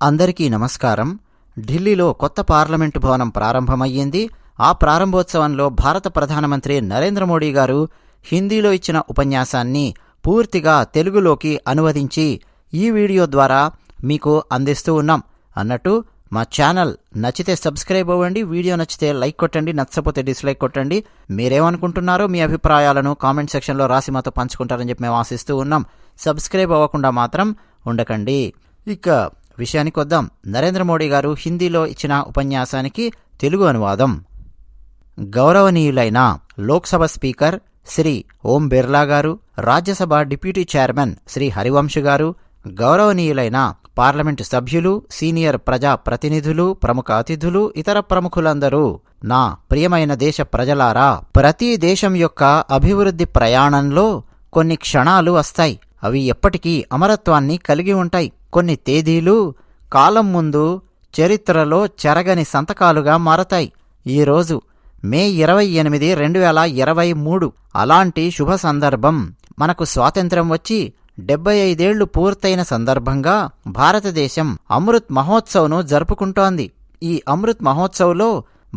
అందరికీ నమస్కారం. ఢిల్లీలో కొత్త పార్లమెంటు భవనం ప్రారంభమయ్యింది. ఆ ప్రారంభోత్సవంలో భారత ప్రధానమంత్రి నరేంద్ర మోడీ గారు హిందీలో ఇచ్చిన ఉపన్యాసాన్ని పూర్తిగా తెలుగులోకి అనువదించి ఈ వీడియో ద్వారా మీకు అందిస్తూ ఉన్నాం. అన్నట్టు మా ఛానల్ నచ్చితే సబ్స్క్రైబ్ అవ్వండి, వీడియో నచ్చితే లైక్ కొట్టండి, నచ్చకపోతే డిస్లైక్ కొట్టండి. మీరేమనుకుంటున్నారో మీ అభిప్రాయాలను కామెంట్ సెక్షన్లో రాసి మాతో పంచుకుంటారని చెప్పి మేము ఆశిస్తూ ఉన్నాం. సబ్స్క్రైబ్ అవ్వకుండా మాత్రం ఉండకండి. ఇక విషయానికి వద్దాం. నరేంద్ర మోడీ గారు హిందీలో ఇచ్చిన ఉపన్యాసానికి తెలుగు అనువాదం. గౌరవనీయులైన లోక్సభ స్పీకర్ శ్రీ ఓం బిర్లా గారు, రాజ్యసభ డిప్యూటీ చైర్మన్ శ్రీ హరివంశ్ గారు, గౌరవనీయులైన పార్లమెంటు సభ్యులు, సీనియర్ ప్రజా ప్రతినిధులు, ప్రముఖ అతిథులు, ఇతర ప్రముఖులందరూ, నా ప్రియమైన దేశ ప్రజలారా, ప్రతి దేశం యొక్క అభివృద్ధి ప్రయాణంలో కొన్ని క్షణాలు వస్తాయి. అవి ఎప్పటికీ అమరత్వాన్ని కలిగి ఉంటాయి. కొన్ని తేదీలు కాలం ముందు చరిత్రలో చెరగని సంతకాలుగా మారతాయి. ఈరోజు మే 28, 2023 అలాంటి శుభ సందర్భం. మనకు స్వాతంత్ర్యం వచ్చి 75 ఏళ్లు పూర్తయిన సందర్భంగా భారతదేశం అమృత్ మహోత్సవ్ను జరుపుకుంటోంది. ఈ అమృత్ మహోత్సవ్లో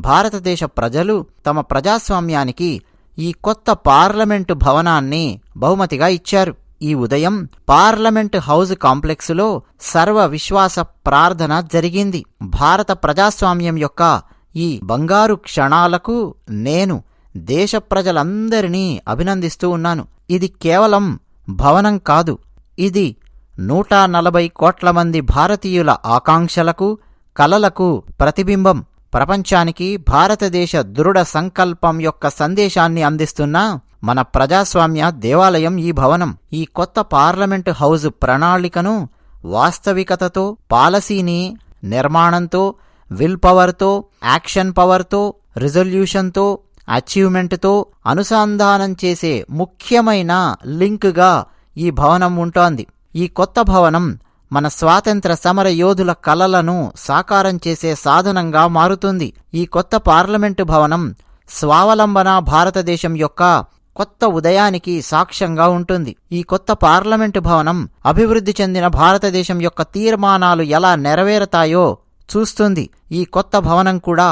భారతదేశ ప్రజలు తమ ప్రజాస్వామ్యానికి ఈ కొత్త పార్లమెంటు భవనాన్ని బహుమతిగా ఇచ్చారు. ఈ ఉదయం పార్లమెంటు హౌజ్ కాంప్లెక్సులో సర్వ విశ్వాస ప్రార్థన జరిగింది. భారత ప్రజాస్వామ్యం యొక్క ఈ బంగారు క్షణాలకు నేను దేశ ప్రజలందరినీ అభినందిస్తూ ఉన్నాను. ఇది కేవలం భవనం కాదు, ఇది 140 కోట్ల మంది భారతీయుల ఆకాంక్షలకు, కలలకు ప్రతిబింబం. ప్రపంచానికి భారతదేశ దృఢ సంకల్పం యొక్క సందేశాన్ని అందిస్తున్న మన ప్రజాస్వామ్య దేవాలయం ఈ భవనం. ఈ కొత్త పార్లమెంటు హౌజ్ ప్రణాళికను వాస్తవికతతో, పాలసీని నిర్మాణంతో, విల్ పవర్తో, యాక్షన్ పవర్తో, రిజల్యూషన్తో, అచీవ్మెంట్తో అనుసంధానం చేసే ముఖ్యమైన లింక్గా ఈ భవనం ఉంటోంది. ఈ కొత్త భవనం మన స్వాతంత్ర సమర యోధుల కలలను సాకారం చేసే సాధనంగా మారుతుంది. ఈ కొత్త పార్లమెంటు భవనం స్వావలంబన భారతదేశం యొక్క కొత్త ఉదయానికి సాక్ష్యంగా ఉంటుంది. ఈ కొత్త పార్లమెంటు భవనం అభివృద్ధి చెందిన భారతదేశం యొక్క తీర్మానాలు ఎలా నెరవేరుతాయో చూస్తుంది. ఈ కొత్త భవనం కూడా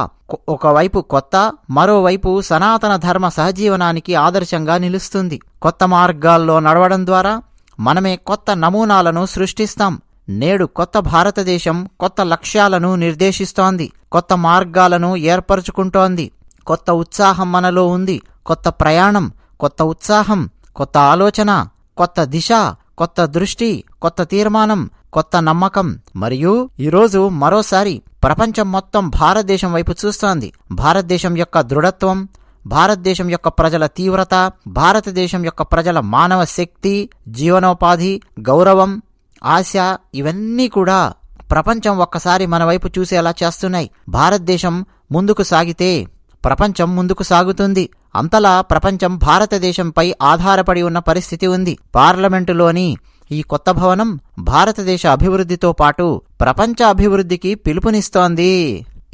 ఒకవైపు కొత్త, మరోవైపు సనాతన ధర్మ సహజీవనానికి ఆదర్శంగా నిలుస్తుంది. కొత్త మార్గాల్లో నడవడం ద్వారా మనమే కొత్త నమూనాలను సృష్టిస్తాం. నేడు కొత్త భారతదేశం కొత్త లక్ష్యాలను నిర్దేశిస్తోంది, కొత్త మార్గాలను ఏర్పరచుకుంటోంది. కొత్త ఉత్సాహం మనలో ఉంది. కొత్త ప్రయాణం, కొత్త ఉత్సాహం, కొత్త ఆలోచన, కొత్త దిశ, కొత్త దృష్టి, కొత్త తీర్మానం, కొత్త నమ్మకం. మరియు ఈరోజు మరోసారి ప్రపంచం మొత్తం భారతదేశం వైపు చూస్తోంది. భారతదేశం యొక్క దృఢత్వం, భారతదేశం యొక్క ప్రజల తీవ్రత, భారతదేశం యొక్క ప్రజల మానవ శక్తి, జీవనోపాధి, గౌరవం, ఆశ, ఇవన్నీ కూడా ప్రపంచం ఒక్కసారి మన వైపు చూసేలా చేస్తున్నాయి. భారతదేశం ముందుకు సాగితే ప్రపంచం ముందుకు సాగుతుంది. అంతలా ప్రపంచం భారతదేశంపై ఆధారపడి ఉన్న పరిస్థితి ఉంది. పార్లమెంటులోని ఈ కొత్త భవనం భారతదేశ అభివృద్ధితో పాటు ప్రపంచ అభివృద్ధికి పిలుపునిస్తోంది.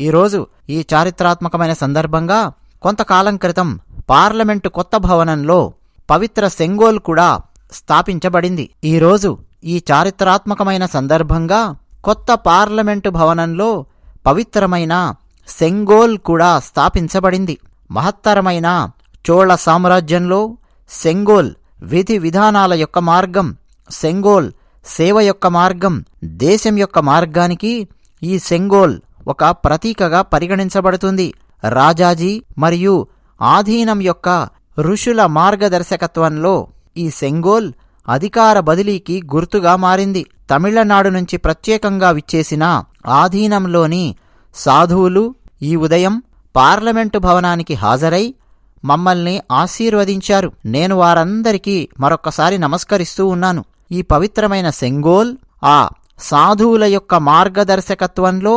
ఈరోజు ఈ చారిత్రాత్మకమైన సందర్భంగా కొంతకాలం క్రితం పార్లమెంటు కొత్త భవనంలో పవిత్ర సెంగోల్ కూడా స్థాపించబడింది. ఈరోజు ఈ చారిత్రాత్మకమైన సందర్భంగా కొత్త పార్లమెంటు భవనంలో పవిత్రమైన సెంగోల్ కూడా స్థాపించబడింది. మహత్తరమైన చోళ సామ్రాజ్యంలో సెంగోల్ విధి విధానాల యొక్క మార్గం, సెంగోల్ సేవ యొక్క మార్గం, దేశం యొక్క మార్గానికి ఈ సెంగోల్ ఒక ప్రతీకగా పరిగణించబడుతుంది. రాజాజీ మరియు ఆధీనం యొక్క ఋషుల మార్గదర్శకత్వంలో ఈ సెంగోల్ అధికార బదిలీకి గుర్తుగా మారింది. తమిళనాడు నుంచి ప్రత్యేకంగా విచ్చేసిన ఆధీనంలోని సాధువులు ఈ ఉదయం పార్లమెంటు భవనానికి హాజరై మమ్మల్ని ఆశీర్వదించారు. నేను వారందరికీ మరొక్కసారి నమస్కరిస్తూ ఉన్నాను. ఈ పవిత్రమైన సెంగోల్ ఆ సాధువుల యొక్క మార్గదర్శకత్వంలో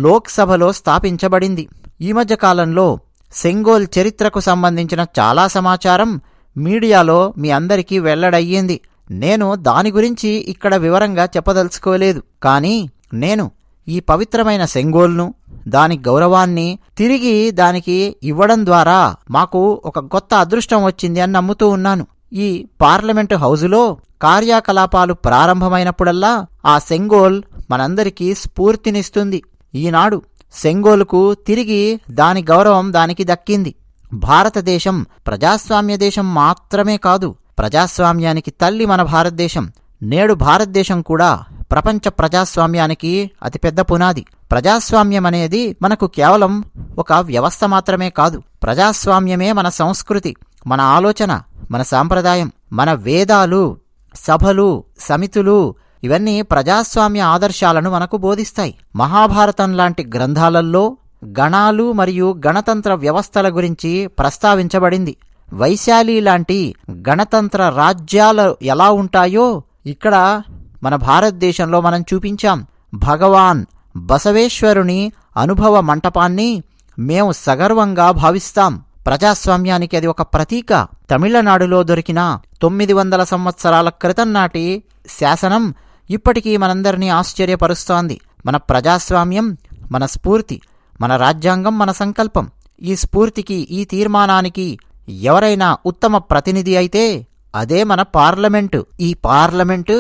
లోక్సభలో స్థాపించబడింది. ఈ మధ్య కాలంలో సెంగోల్ చరిత్రకు సంబంధించిన చాలా సమాచారం మీడియాలో మీ అందరికీ వెల్లడయ్యింది. నేను దాని గురించి ఇక్కడ వివరంగా చెప్పదలుచుకోలేదు. కానీ నేను ఈ పవిత్రమైన సెంగోల్ను, దాని గౌరవాన్ని తిరిగి దానికి ఇవ్వడం ద్వారా మాకు ఒక కొత్త అదృష్టం వచ్చింది అని నమ్ముతూ ఉన్నాను. ఈ పార్లమెంటు హౌజులో కార్యకలాపాలు ప్రారంభమైనప్పుడల్లా ఆ సెంగోల్ మనందరికీ స్ఫూర్తినిస్తుంది. ఈనాడు సెంగోలుకు తిరిగి దాని గౌరవం దానికి దక్కింది. భారతదేశం ప్రజాస్వామ్య దేశం మాత్రమే కాదు, ప్రజాస్వామ్యానికి తల్లి మన భారతదేశం. నేడు భారతదేశం కూడా ప్రపంచ ప్రజాస్వామ్యానికి అతిపెద్ద పునాది. ప్రజాస్వామ్యం అనేది మనకు కేవలం ఒక వ్యవస్థ మాత్రమే కాదు, ప్రజాస్వామ్యమే మన సంస్కృతి, మన ఆలోచన, మన సాంప్రదాయం, మన వేదాలు, సభలు, సమితులు ఇవన్నీ ప్రజాస్వామ్య ఆదర్శాలను మనకు బోధిస్తాయి. మహాభారతం లాంటి గ్రంథాలలో గణాలు మరియు గణతంత్ర వ్యవస్థల గురించి ప్రస్తావించబడింది. వైశాలి లాంటి గణతంత్ర రాజ్యాలు ఎలా ఉంటాయో ఇక్కడ మన భారతదేశంలో మనం చూపించాం. భగవాన్ బసవేశ్వరుని అనుభవ మంటపాన్ని మేము సగర్వంగా భావిస్తాం. ప్రజాస్వామ్యానికి అది ఒక ప్రతీక. తమిళనాడులో దొరికిన 900 సంవత్సరాల క్రితం నాటి శాసనం ఇప్పటికీ మనందరినీ ఆశ్చర్యపరుస్తోంది. మన ప్రజాస్వామ్యం మన స్ఫూర్తి, మన రాజ్యాంగం మన సంకల్పం. ఈ స్ఫూర్తికి, ఈ తీర్మానానికి ఎవరైనా ఉత్తమ ప్రతినిధి అయితే అదే మన పార్లమెంటు. ఈ పార్లమెంటు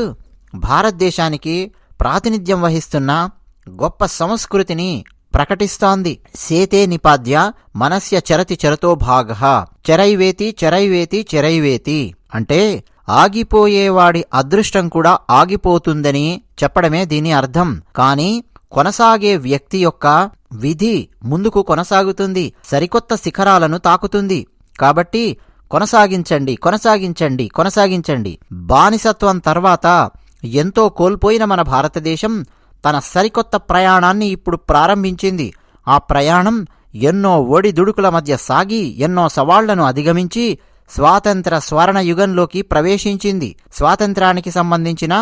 భారతదేశానికి ప్రాతినిధ్యం వహిస్తున్న గొప్ప సంస్కృతిని ప్రకటిస్తోంది. సేతే నిపాద్య మనస్య చరతి చరతో భాగః చరైవేతి చరైవేతి చరైవేతి అంటే ఆగిపోయేవాడి అదృష్టం కూడా ఆగిపోతుందని చెప్పడమే దీని అర్థం. కాని కొనసాగే వ్యక్తి యొక్క విధి ముందుకు కొనసాగుతుంది, సరికొత్త శిఖరాలను తాకుతుంది. కాబట్టి కొనసాగించండి, కొనసాగించండి, కొనసాగించండి. బానిసత్వం తర్వాత ఎంతో కోల్పోయిన మన భారతదేశం తన సరికొత్త ప్రయాణాన్ని ఇప్పుడు ప్రారంభించింది. ఆ ప్రయాణం ఎన్నో ఒడిదుడుకుల మధ్య సాగి ఎన్నో సవాళ్లను అధిగమించి స్వాతంత్ర స్వర్ణ యుగంలోకి ప్రవేశించింది. స్వాతంత్రానికి సంబంధించిన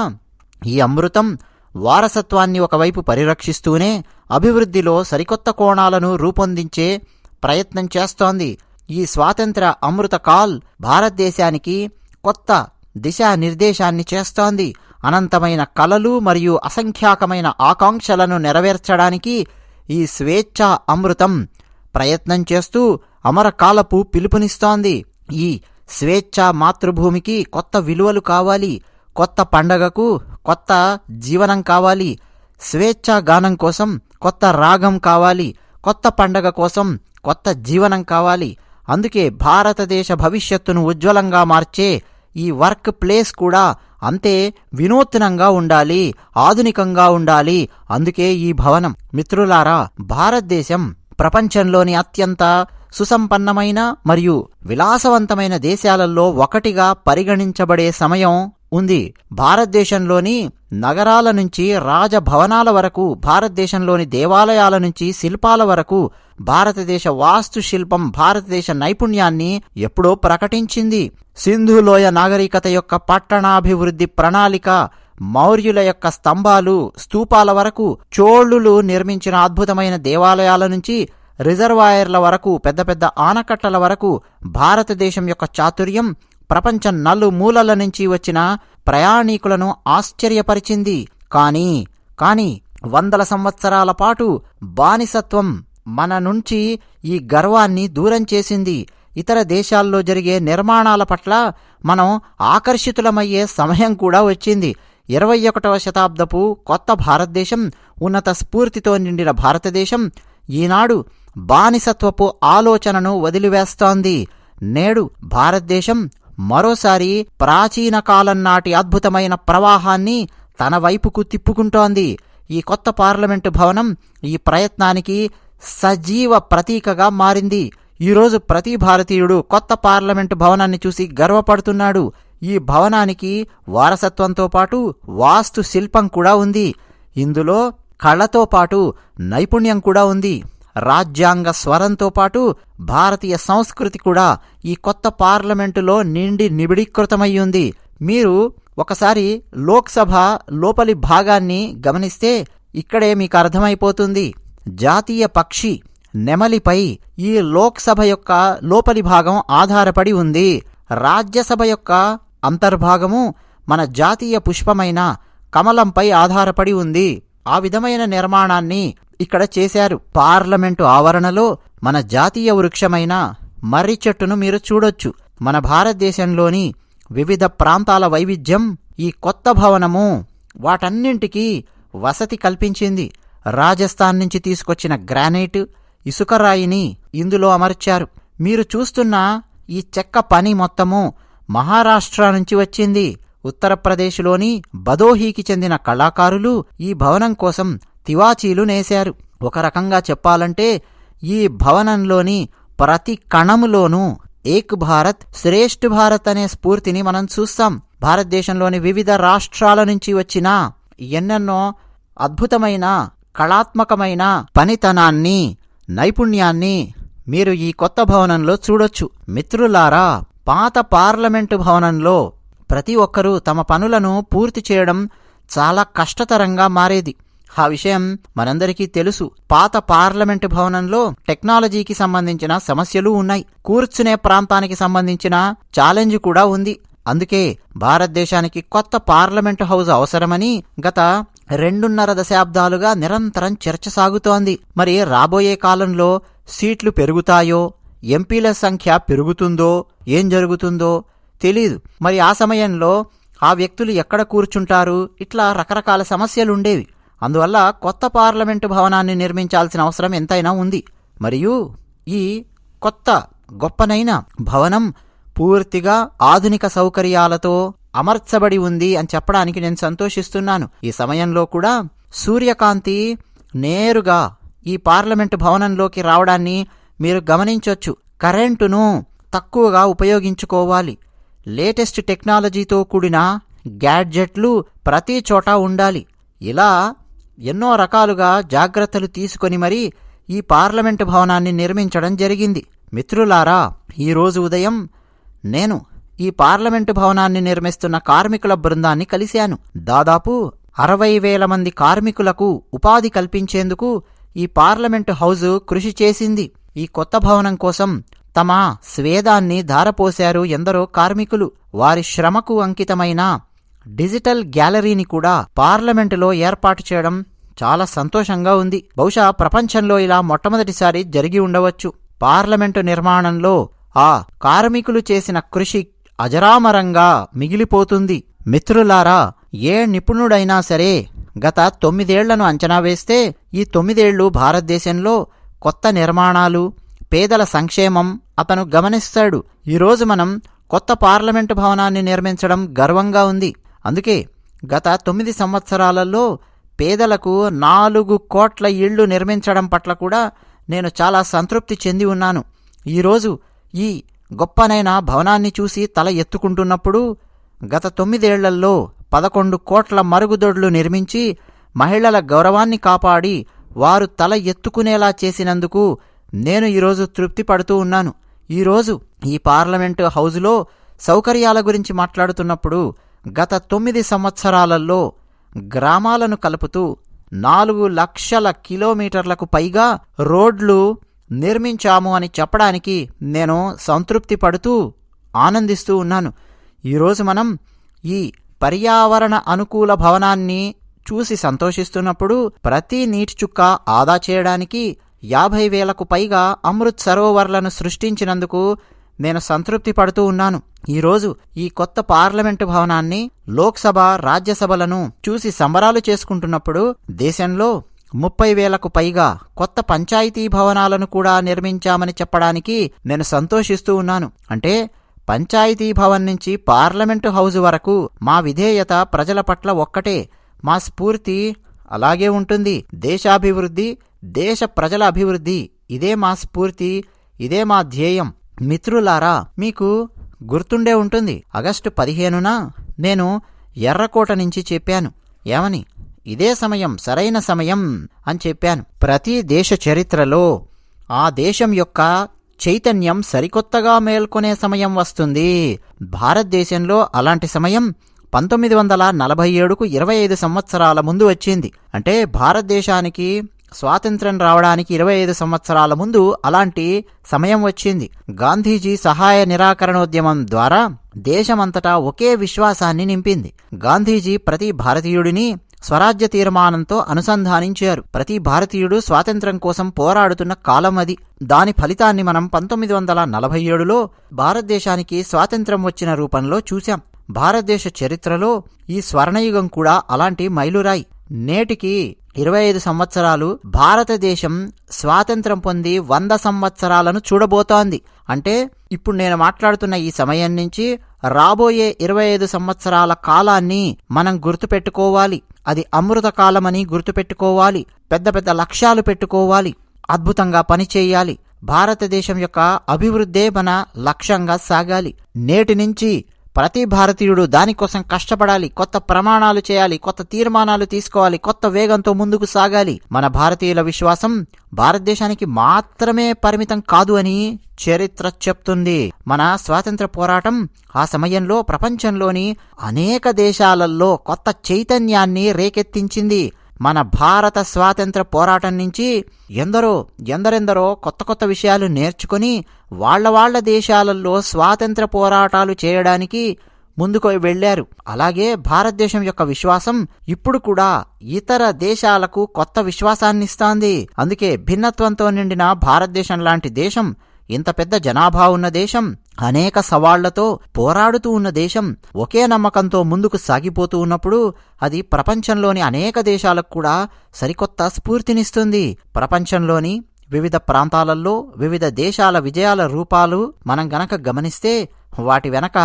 ఈ అమృతం వారసత్వాన్ని ఒకవైపు పరిరక్షిస్తూనే అభివృద్ధిలో సరికొత్త కోణాలను రూపొందించే ప్రయత్నం చేస్తోంది. ఈ స్వాతంత్ర అమృతకాల్ భారతదేశానికి కొత్త దిశానిర్దేశాన్ని చేస్తోంది. అనంతమైన కలలు మరియు అసంఖ్యాకమైన ఆకాంక్షలను నెరవేర్చడానికి ఈ స్వేచ్ఛా అమృతం ప్రయత్నం చేస్తూ అమరకాలపు పిలుపునిస్తోంది. ఈ స్వేచ్ఛా మాతృభూమికి కొత్త విలువలు కావాలి, కొత్త పండగకు కొత్త జీవనం కావాలి, స్వేచ్ఛా గానం కోసం కొత్త రాగం కావాలి, కొత్త పండగ కోసం కొత్త జీవనం కావాలి. అందుకే భారతదేశ భవిష్యత్తును ఉజ్వలంగా మార్చే ఈ వర్క్ ప్లేస్ కూడా అంతే వినూత్నంగా ఉండాలి, ఆధునికంగా ఉండాలి. అందుకే ఈ భవనం. మిత్రులారా, భారతదేశం ప్రపంచంలోని అత్యంత సుసంపన్నమైన మరియు విలాసవంతమైన దేశాలలో ఒకటిగా పరిగణించబడే సమయం ఉంది. భారతదేశంలోని నగరాల నుంచి రాజభవనాల వరకు, భారతదేశంలోని దేవాలయాల నుంచి శిల్పాల వరకు భారతదేశ వాస్తుశిల్పం భారతదేశ నైపుణ్యాన్ని ఎప్పుడో ప్రకటించింది. సింధులోయ నాగరికత యొక్క పట్టణాభివృద్ధి ప్రణాళిక, మౌర్యుల యొక్క స్తంభాలు, స్తూపాల వరకు, చోళులు నిర్మించిన అద్భుతమైన దేవాలయాల నుంచి రిజర్వాయర్ల వరకు, పెద్ద పెద్ద ఆనకట్టల వరకు భారతదేశం యొక్క చాతుర్యం ప్రపంచం నలుమూలల నుంచి వచ్చిన ప్రయాణికులను ఆశ్చర్యపరిచింది. కానీ 100 సంవత్సరాల పాటు బానిసత్వం మన నుంచి ఈ గర్వాన్ని దూరం చేసింది. ఇతర దేశాల్లో జరిగే నిర్మాణాల పట్ల మనం ఆకర్షితులమయ్యే సమయం కూడా వచ్చింది. 21వ శతాబ్దపు కొత్త భారతదేశం, ఉన్నత స్ఫూర్తితో నిండిన భారతదేశం ఈనాడు బానిసత్వపు ఆలోచనను వదిలివేస్తోంది. నేడు భారతదేశం మరోసారి ప్రాచీన కాలం నాటి అద్భుతమైన ప్రవాహాన్ని తన వైపుకు తిప్పుకుంటోంది. ఈ కొత్త పార్లమెంటు భవనం ఈ ప్రయత్నానికి సజీవ ప్రతీకగా మారింది. ఈరోజు ప్రతి భారతీయుడు కొత్త పార్లమెంటు భవనాన్ని చూసి గర్వపడుతున్నాడు. ఈ భవనానికి వారసత్వంతో పాటు వాస్తు శిల్పం కూడా ఉంది. ఇందులో కళతో పాటు నైపుణ్యం కూడా ఉంది. రాజ్యాంగ స్వరంతో పాటు భారతీయ సంస్కృతి కూడా ఈ కొత్త పార్లమెంటులో నిండి నిబిడీకృతమయ్యుంది. మీరు ఒకసారి లోక్సభ లోపలి భాగాన్ని గమనిస్తే ఇక్కడే మీకు అర్థమైపోతుంది. జాతీయ పక్షి నెమలిపై ఈ లోక్సభ యొక్క లోపలి భాగం ఆధారపడి ఉంది. రాజ్యసభ యొక్క అంతర్భాగము మన జాతీయ పుష్పమైన కమలంపై ఆధారపడి ఉంది. ఆ విధమైన నిర్మాణాన్ని ఇక్కడ చేశారు. పార్లమెంటు ఆవరణలో మన జాతీయ వృక్షమైన మర్రి చెట్టును మీరు చూడొచ్చు. మన భారతదేశంలోని వివిధ ప్రాంతాల వైవిధ్యం ఈ కొత్త భవనము వాటన్నింటికీ వసతి కల్పించింది. రాజస్థాన్ నుంచి తీసుకొచ్చిన గ్రానైట్, ఇసుకరాయిని ఇందులో అమర్చారు. మీరు చూస్తున్న ఈ చెక్క పని మొత్తము మహారాష్ట్ర నుంచి వచ్చింది. ఉత్తరప్రదేశ్లోని బదోహీకి చెందిన కళాకారులు ఈ భవనం కోసం తివాచీలు నేశారు. ఒక రకంగా చెప్పాలంటే ఈ భవనంలోని ప్రతి కణములోనూ ఏక్ భారత్ శ్రేష్ఠ భారత్ అనే స్ఫూర్తిని మనం చూస్తాం. భారతదేశంలోని వివిధ రాష్ట్రాల నుంచి వచ్చిన ఎన్నెన్నో అద్భుతమైన కళాత్మకమైన పనితనాన్ని, నైపుణ్యాన్ని మీరు ఈ కొత్త భవనంలో చూడొచ్చు. మిత్రులారా, పాత పార్లమెంటు భవనంలో ప్రతి ఒక్కరూ తమ పనులను పూర్తి చేయడం చాలా కష్టతరంగా మారేది. ఆ విషయం మనందరికీ తెలుసు. పాత పార్లమెంటు భవనంలో టెక్నాలజీకి సంబంధించిన సమస్యలు ఉన్నాయి. కూర్చునే ప్రాంతానికి సంబంధించిన ఛాలెంజ్ కూడా ఉంది. అందుకే భారతదేశానికి కొత్త పార్లమెంటు హౌస్ అవసరమని గత 2.5 దశాబ్దాలుగా నిరంతరం చర్చ సాగుతోంది. మరి రాబోయే కాలంలో సీట్లు పెరుగుతాయో, ఎంపీల సంఖ్య పెరుగుతుందో, ఏం జరుగుతుందో తెలీదు. మరి ఆ సమయంలో ఆ వ్యక్తులు ఎక్కడ కూర్చుంటారు, ఇట్లా రకరకాల సమస్యలుండేవి. అందువల్ల కొత్త పార్లమెంటు భవనాన్ని నిర్మించాల్సిన అవసరం ఎంతైనా ఉంది. మరియు ఈ కొత్త గొప్పనైన భవనం పూర్తిగా ఆధునిక సౌకర్యాలతో అమర్చబడి ఉంది అని చెప్పడానికి నేను సంతోషిస్తున్నాను. ఈ సమయంలో కూడా సూర్యకాంతి నేరుగా ఈ పార్లమెంటు భవనంలోకి రావడాన్ని మీరు గమనించొచ్చు. కరెంటును తక్కువగా ఉపయోగించుకోవాలి. లేటెస్ట్ టెక్నాలజీతో కూడిన గ్యాడ్జెట్లు ప్రతి చోట ఉండాలి. ఇలా ఎన్నో రకాలుగా జాగ్రత్తలు తీసుకొని మరి ఈ పార్లమెంటు భవనాన్ని నిర్మించడం జరిగింది. మిత్రులారా, ఈరోజు ఉదయం నేను ఈ పార్లమెంటు భవనాన్ని నిర్మిస్తున్న కార్మికుల బృందాన్ని కలిశాను. దాదాపు 60,000 మంది కార్మికులకు ఉపాధి కల్పించేందుకు ఈ పార్లమెంటు హౌజు కృషి చేసింది. ఈ కొత్త భవనం కోసం తమ స్వేదాన్ని ధారపోశారు ఎందరో కార్మికులు. వారి శ్రమకు అంకితమైన డిజిటల్ గ్యాలరీని కూడా పార్లమెంటులో ఏర్పాటు చేయడం చాలా సంతోషంగా ఉంది. బహుశా ప్రపంచంలో ఇలా మొట్టమొదటిసారి జరిగి ఉండవచ్చు. పార్లమెంటు నిర్మాణంలో ఆ కార్మికులు చేసిన కృషి అజరామరంగా మిగిలిపోతుంది. మిత్రులారా, ఏ నిపుణుడైనా సరే గత 9 ఏళ్లను అంచనా వేస్తే ఈ 9 ఏళ్లు భారతదేశంలో కొత్త నిర్మాణాలు, పేదల సంక్షేమం అతను గమనిస్తాడు. ఈరోజు మనం కొత్త పార్లమెంటు భవనాన్ని నిర్మించడం గర్వంగా ఉంది. అందుకే గత 9 సంవత్సరాలలో పేదలకు 4 కోట్ల ఇళ్లు నిర్మించడం పట్ల కూడా నేను చాలా సంతృప్తి చెంది ఉన్నాను. ఈరోజు ఈ గొప్పనైన భవనాన్ని చూసి తల ఎత్తుకుంటున్నప్పుడు గత 9 ఏళ్లలో 11 కోట్ల మరుగుదొడ్లు నిర్మించి మహిళల గౌరవాన్ని కాపాడి వారు తల ఎత్తుకునేలా చేసినందుకు నేను ఈరోజు తృప్తి పడుతూ ఉన్నాను. ఈరోజు ఈ పార్లమెంటు హౌజులో సౌకర్యాల గురించి మాట్లాడుతున్నప్పుడు గత 9 సంవత్సరాలలో గ్రామాలను కలుపుతూ 4 లక్షల కిలోమీటర్లకు పైగా రోడ్లు నిర్మించాము అని చెప్పడానికి నేను సంతృప్తి పడుతూ ఆనందిస్తూ ఉన్నాను. ఈరోజు మనం ఈ పర్యావరణ అనుకూల భవనాన్ని చూసి సంతోషిస్తున్నప్పుడు ప్రతి నీటి చుక్క ఆదా చేయడానికి 50,000కు పైగా అమృత్ సరోవర్లను సృష్టించినందుకు నేను సంతృప్తి పడుతూ ఉన్నాను. ఈరోజు ఈ కొత్త పార్లమెంటు భవనాన్ని, లోక్సభ, రాజ్యసభలను చూసి సంబరాలు చేసుకుంటున్నప్పుడు దేశంలో 30,000కు పైగా కొత్త పంచాయతీ భవనాలను కూడా నిర్మించామని చెప్పడానికి నేను సంతోషిస్తూ ఉన్నాను. అంటే పంచాయతీ భవన్ నుంచి పార్లమెంటు హౌజు వరకు మా విధేయత ప్రజల పట్ల ఒక్కటే. మా స్ఫూర్తి అలాగే ఉంటుంది. దేశాభివృద్ధి, దేశ ప్రజల అభివృద్ధి, ఇదే మా స్ఫూర్తి, ఇదే మా ధ్యేయం. మిత్రులారా, మీకు గుర్తుండే ఉంటుంది, ఆగస్టు 15న నేను ఎర్రకోట నుంచి చెప్పాను. ఏమని? ఇదే సమయం, సరైన సమయం అని చెప్పాను. ప్రతి దేశ చరిత్రలో ఆ దేశం యొక్క చైతన్యం సరికొత్తగా మేల్కొనే సమయం వస్తుంది. భారతదేశంలో అలాంటి సమయం 1947కు 25 సంవత్సరాల ముందు వచ్చింది. అంటే భారతదేశానికి స్వాతంత్ర్యం రావడానికి 25 సంవత్సరాల ముందు అలాంటి సమయం వచ్చింది. గాంధీజీ సహాయ నిరాకరణోద్యమం ద్వారా దేశమంతటా ఒకే విశ్వాసాన్ని నింపింది. గాంధీజీ ప్రతి భారతీయుడిని స్వరాజ్య తీర్మానంతో అనుసంధానించారు. ప్రతి భారతీయుడు స్వాతంత్ర్యం కోసం పోరాడుతున్న కాలం అది. దాని ఫలితాన్ని మనం 1947లో భారతదేశానికి స్వాతంత్ర్యం వచ్చిన రూపంలో చూశాం. భారతదేశ చరిత్రలో ఈ స్వర్ణయుగం కూడా అలాంటి మైలురాయి. నేటికి 25 సంవత్సరాలు భారతదేశం స్వాతంత్రం పొంది 100 సంవత్సరాలను చూడబోతోంది. అంటే ఇప్పుడు నేను మాట్లాడుతున్న ఈ సమయం నుంచి రాబోయే 25 సంవత్సరాల కాలాన్ని మనం గుర్తుపెట్టుకోవాలి. అది అమృత కాలమని గుర్తుపెట్టుకోవాలి. పెద్ద పెద్ద లక్ష్యాలు పెట్టుకోవాలి. అద్భుతంగా పనిచేయాలి. భారతదేశం యొక్క అభివృద్ధే మన లక్ష్యంగా సాగాలి. నేటి నుంచి ప్రతి భారతీయుడు దానికోసం కష్టపడాలి. కొత్త ప్రమాణాలు చేయాలి. కొత్త తీర్మానాలు తీసుకోవాలి. కొత్త వేగంతో ముందుకు సాగాలి. మన భారతీయుల విశ్వాసం భారతదేశానికి మాత్రమే పరిమితం కాదు అని చరిత్ర చెప్తుంది. మన స్వాతంత్ర పోరాటం ఆ సమయంలో ప్రపంచంలోని అనేక దేశాలలో కొత్త చైతన్యాన్ని రేకెత్తించింది. మన భారత స్వాతంత్ర పోరాటం నుంచి ఎందరెందరో కొత్త కొత్త విషయాలు నేర్చుకుని వాళ్ళ దేశాలలో స్వాతంత్ర పోరాటాలు చేయడానికి ముందుకు వెళ్లారు. అలాగే భారతదేశం యొక్క విశ్వాసం ఇప్పుడు కూడా ఇతర దేశాలకు కొత్త విశ్వాసాన్నిస్తోంది. అందుకే భిన్నత్వంతో నిండిన భారతదేశం లాంటి దేశం, ఇంత పెద్ద జనాభా ఉన్న దేశం, అనేక సవాళ్లతో పోరాడుతూ ఉన్న దేశం ఒకే నమ్మకంతో ముందుకు సాగిపోతూ ఉన్నప్పుడు అది ప్రపంచంలోని అనేక దేశాలకు కూడా సరికొత్త స్ఫూర్తినిస్తుంది. ప్రపంచంలోని వివిధ ప్రాంతాలలో వివిధ దేశాల విజయాల రూపాలు మనం గనక గమనిస్తే వాటి వెనక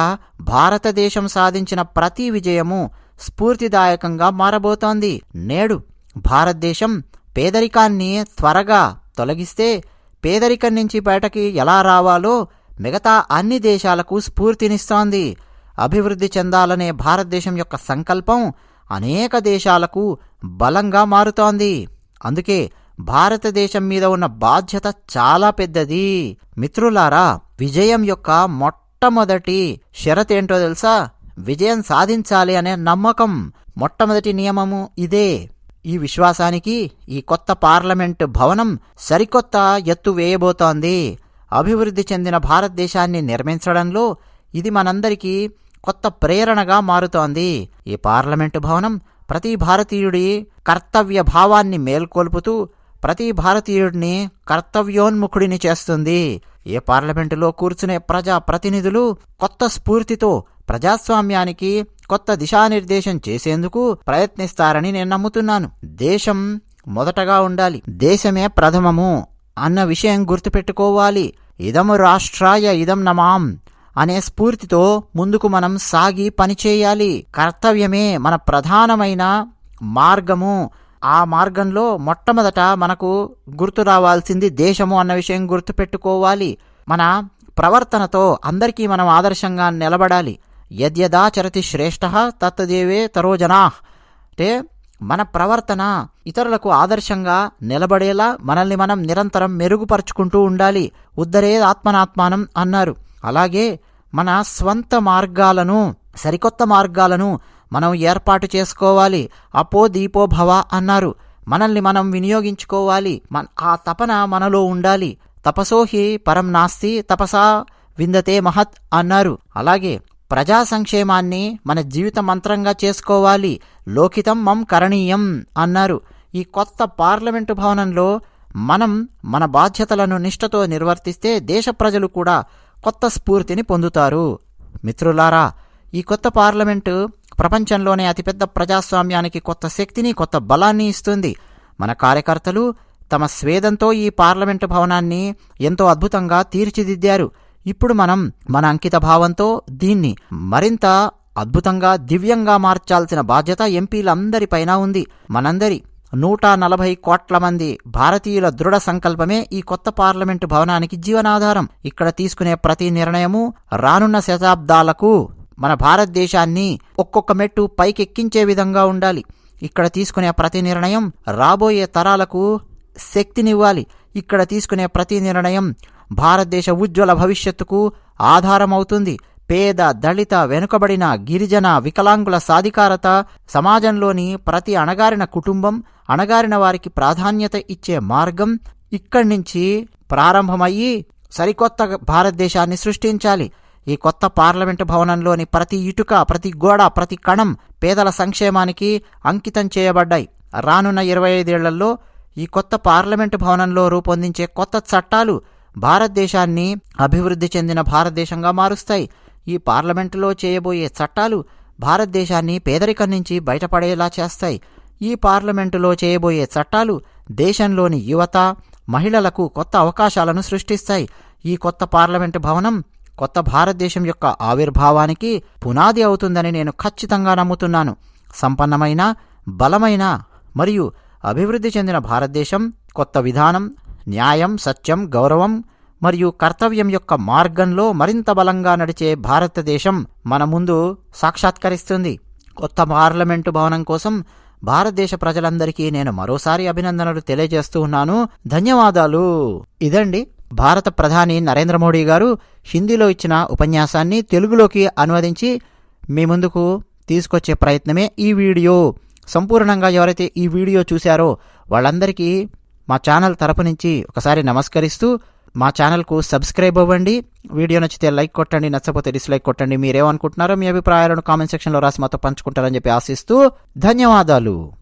భారతదేశం సాధించిన ప్రతి విజయము స్ఫూర్తిదాయకంగా మారబోతోంది. నేడు భారతదేశం పేదరికాన్ని త్వరగా తొలగిస్తే పేదరికం నుంచి బయటకి ఎలా రావాలో మిగతా అన్ని దేశాలకు స్ఫూర్తినిస్తోంది. అభివృద్ధి చెందాలనే భారతదేశం యొక్క సంకల్పం అనేక దేశాలకు బలంగా మారుతోంది. అందుకే భారతదేశం మీద ఉన్న బాధ్యత చాలా పెద్దది. మిత్రులారా, విజయం యొక్క మొట్టమొదటి షరతేంటో తెలుసా? విజయం సాధించాలి అనే నమ్మకం. మొట్టమొదటి నియమము ఇదే. ఈ విశ్వాసానికి ఈ కొత్త పార్లమెంటు భవనం సరికొత్త ఎత్తు వేయబోతోంది. అభివృద్ధి చెందిన భారతదేశాన్ని నిర్మించడంలో ఇది మనందరికీ కొత్త ప్రేరణగా మారుతోంది. ఈ పార్లమెంటు భవనం ప్రతి భారతీయుడి కర్తవ్య భావాన్ని మేల్కొల్పుతూ ప్రతి భారతీయుడిని కర్తవ్యోన్ముఖుడిని చేస్తుంది. ఏ పార్లమెంటులో కూర్చునే ప్రజా ప్రతినిధులు కొత్త స్ఫూర్తితో ప్రజాస్వామ్యానికి కొత్త దిశానిర్దేశం చేసేందుకు ప్రయత్నిస్తారని నేను నమ్ముతున్నాను. దేశం మొదటగా ఉండాలి, దేశమే ప్రథమము అన్న విషయం గుర్తుపెట్టుకోవాలి. ఇదము రాష్ట్రాయ ఇదం నమాం అనే స్ఫూర్తితో ముందుకు మనం సాగి పనిచేయాలి. కర్తవ్యమే మన ప్రధానమైన మార్గము. ఆ మార్గంలో మొట్టమొదట మనకు గుర్తు రావాల్సింది దేశము అన్న విషయం గుర్తుపెట్టుకోవాలి. మన ప్రవర్తనతో అందరికీ మనం ఆదర్శంగా నిలబడాలి. యద్యదాచరతి శ్రేష్ఠః తత్తదేవే తరో జనాః. అంటే మన ప్రవర్తన ఇతరులకు ఆదర్శంగా నిలబడేలా మనల్ని మనం నిరంతరం మెరుగుపరుచుకుంటూ ఉండాలి. ఉద్ధరేదాత్మనాత్మానం అన్నారు. అలాగే మన స్వంత మార్గాలను, సరికొత్త మార్గాలను మనం ఏర్పాటు చేసుకోవాలి. అపో దీపో భవ అన్నారు. మనల్ని మనం వినియోగించుకోవాలి. ఆ తపన మనలో ఉండాలి. తపసోహి పరం నాస్తి తపసా విందతే మహత్ అన్నారు. అలాగే ప్రజా సంక్షేమాన్ని మన జీవిత మంత్రంగా చేసుకోవాలి. లోకితం మం కరణీయం అన్నారు. ఈ కొత్త పార్లమెంటు భవనంలో మనం మన బాధ్యతలను నిష్ఠతో నిర్వర్తిస్తే దేశ ప్రజలు కూడా కొత్త స్ఫూర్తిని పొందుతారు. మిత్రులారా, ఈ కొత్త పార్లమెంటు ప్రపంచంలోనే అతిపెద్ద ప్రజాస్వామ్యానికి కొత్త శక్తిని, కొత్త బలాన్ని ఇస్తుంది. మన కార్యకర్తలు తమ స్వేదంతో ఈ పార్లమెంటు భవనాన్ని ఎంతో అద్భుతంగా తీర్చిదిద్దారు. ఇప్పుడు మనం మన అంకిత భావంతో దీన్ని మరింత అద్భుతంగా, దివ్యంగా మార్చాల్సిన బాధ్యత ఎంపీలందరిపైన ఉంది. మనందరి 140 కోట్ల మంది భారతీయుల దృఢ సంకల్పమే ఈ కొత్త పార్లమెంటు భవనానికి జీవనాధారం. ఇక్కడ తీసుకునే ప్రతి నిర్ణయము రానున్న శతాబ్దాలకు మన భారతదేశాన్ని ఒక్కొక్క మెట్టు పైకెక్కించే విధంగా ఉండాలి. ఇక్కడ తీసుకునే ప్రతి నిర్ణయం రాబోయే తరాలకు శక్తినివ్వాలి. ఇక్కడ తీసుకునే ప్రతి నిర్ణయం భారతదేశ ఉజ్వల భవిష్యత్తుకు ఆధారమవుతుంది. పేద, దళిత, వెనుకబడిన, గిరిజన, వికలాంగుల సాధికారత, సమాజంలోని ప్రతి అణగారిన కుటుంబం, అణగారిన వారికి ప్రాధాన్యత ఇచ్చే మార్గం ఇక్కడి నుంచి ప్రారంభమయ్యి సరికొత్త భారతదేశాన్ని సృష్టించాలి. ఈ కొత్త పార్లమెంటు భవనంలోని ప్రతి ఇటుక, ప్రతి గోడ, ప్రతి కణం పేదల సంక్షేమానికి అంకితం చేయబడ్డాయి. రానున్న 25 ఏళ్లలో ఈ కొత్త పార్లమెంటు భవనంలో రూపొందించే కొత్త చట్టాలు భారతదేశాన్ని అభివృద్ధి చెందిన భారతదేశంగా మారుస్తాయి. ఈ పార్లమెంటులో చేయబోయే చట్టాలు భారతదేశాన్ని పేదరికం నుంచి బయటపడేలా చేస్తాయి. ఈ పార్లమెంటులో చేయబోయే చట్టాలు దేశంలోని యువత, మహిళలకు కొత్త అవకాశాలను సృష్టిస్తాయి. ఈ కొత్త పార్లమెంటు భవనం కొత్త భారతదేశం యొక్క ఆవిర్భావానికి పునాది అవుతుందని నేను ఖచ్చితంగా నమ్ముతున్నాను. సంపన్నమైన, బలమైన మరియు అభివృద్ధి చెందిన భారతదేశం కొత్త విధానం, న్యాయం, సత్యం, గౌరవం మరియు కర్తవ్యం యొక్క మార్గంలో మరింత బలంగా నడిచే భారతదేశం మన ముందు సాక్షాత్కరిస్తుంది. కొత్త పార్లమెంటు భవనం కోసం భారతదేశ ప్రజలందరికీ నేను మరోసారి అభినందనలు తెలియజేస్తూ ఉన్నాను. ధన్యవాదాలు. ఇదండి భారత ప్రధాని నరేంద్ర మోడీ గారు హిందీలో ఇచ్చిన ఉపన్యాసాన్ని తెలుగులోకి అనువదించి మీ ముందుకు తీసుకొచ్చే ప్రయత్నమే ఈ వీడియో. సంపూర్ణంగా ఎవరైతే ఈ వీడియో చూశారో వాళ్ళందరికీ మా ఛానల్ తరపు నుంచి ఒకసారి నమస్కరిస్తూ మా ఛానల్కు సబ్స్క్రైబ్ అవ్వండి. వీడియో నచ్చితే లైక్ కొట్టండి, నచ్చకపోతే డిస్లైక్ కొట్టండి. మీరేమనుకుంటున్నారో మీ అభిప్రాయాలను కామెంట్ సెక్షన్లో రాసి మాతో పంచుకుంటారని చెప్పి ఆశిస్తూ ధన్యవాదాలు.